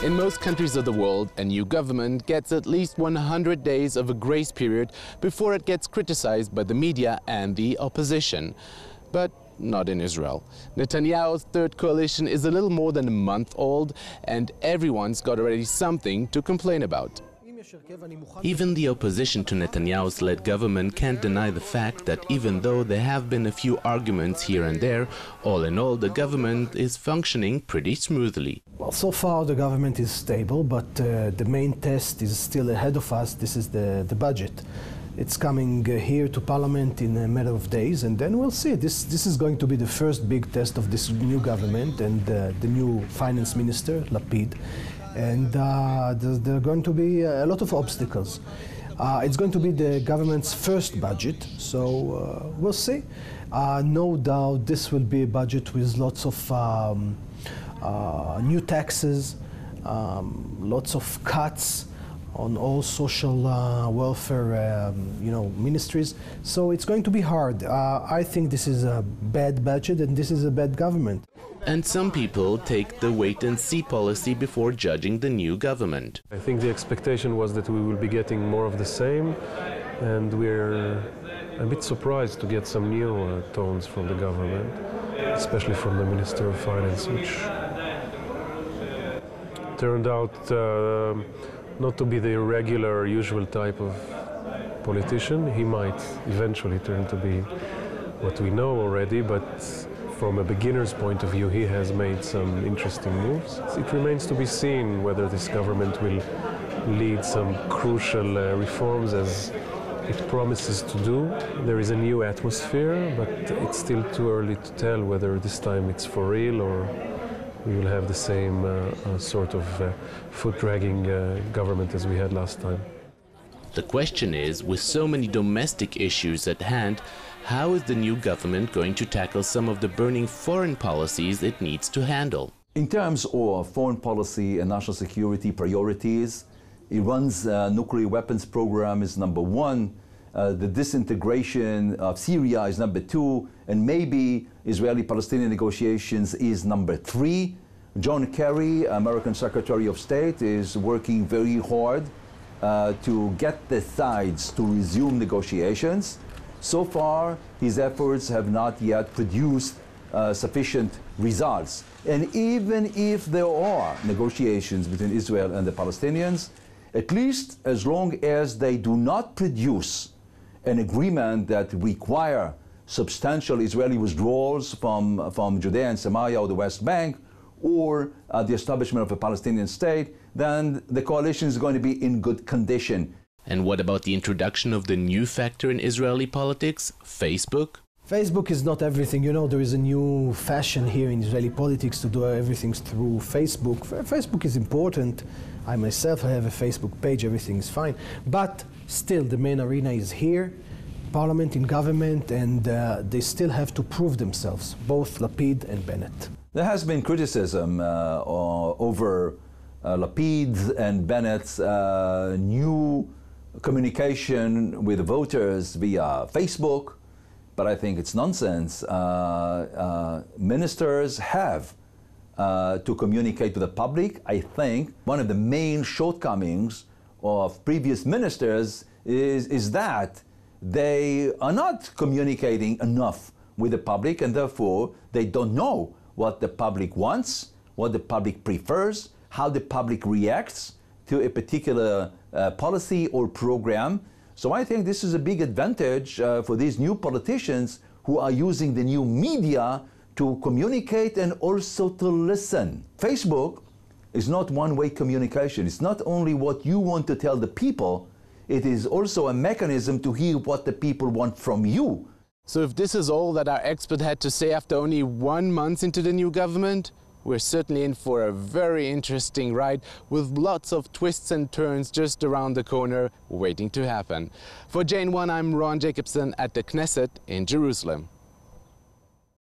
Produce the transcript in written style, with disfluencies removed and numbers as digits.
In most countries of the world, a new government gets at least 100 days of a grace period before it gets criticized by the media and the opposition. But not in Israel. Netanyahu's third coalition is a little more than a month old, and everyone's got already something to complain about. Even the opposition to Netanyahu's led government can't deny the fact that even though there have been a few arguments here and there, all in all the government is functioning pretty smoothly. Well, so far the government is stable, but the main test is still ahead of us. This is the budget. It's coming here to Parliament in a matter of days, and then we'll see. This is going to be the first big test of this new government and the new finance minister, Lapid. And there are going to be a lot of obstacles. It's going to be the government's first budget, so we'll see. No doubt this will be a budget with lots of new taxes, lots of cuts on all social welfare ministries. So it's going to be hard. I think this is a bad budget and this is a bad government. And some people take the wait-and-see policy before judging the new government. I think the expectation was that we will be getting more of the same, and we're a bit surprised to get some new tones from the government, especially from the Minister of Finance, which turned out not to be the regular, usual type of politician. He might eventually turn to be what we know already, but from a beginner's point of view, he has made some interesting moves. It remains to be seen whether this government will lead some crucial reforms as it promises to do. There is a new atmosphere, but it's still too early to tell whether this time it's for real or we will have the same sort of foot-dragging government as we had last time. The question is, with so many domestic issues at hand, how is the new government going to tackle some of the burning foreign policies it needs to handle? In terms of foreign policy and national security priorities, Iran's nuclear weapons program is number one, the disintegration of Syria is number two, and maybe Israeli-Palestinian negotiations is number three. John Kerry, American Secretary of State, is working very hard to get the sides to resume negotiations. So far, his efforts have not yet produced sufficient results. And even if there are negotiations between Israel and the Palestinians, at least as long as they do not produce an agreement that require substantial Israeli withdrawals from Judea and Samaria or the West Bank, or the establishment of a Palestinian state, then the coalition is going to be in good condition. And what about the introduction of the new factor in Israeli politics, Facebook? Facebook is not everything. You know, there is a new fashion here in Israeli politics to do everything through Facebook. Facebook is important. I myself have a Facebook page, everything is fine. But still, the main arena is here, Parliament, in government, and they still have to prove themselves, both Lapid and Bennett. There has been criticism over Lapid and Bennett's new communication with the voters via Facebook, but I think it's nonsense. Ministers have to communicate to the public. I think one of the main shortcomings of previous ministers is that they are not communicating enough with the public, and therefore they don't know what the public wants, what the public prefers, how the public reacts to a particular policy or program. So I think this is a big advantage for these new politicians who are using the new media to communicate and also to listen. Facebook is not one-way communication. It's not only what you want to tell the people, it is also a mechanism to hear what the people want from you. So if this is all that our expert had to say after only 1 month into the new government, we're certainly in for a very interesting ride with lots of twists and turns just around the corner waiting to happen. For JN1, I'm Ron Jacobson at the Knesset in Jerusalem.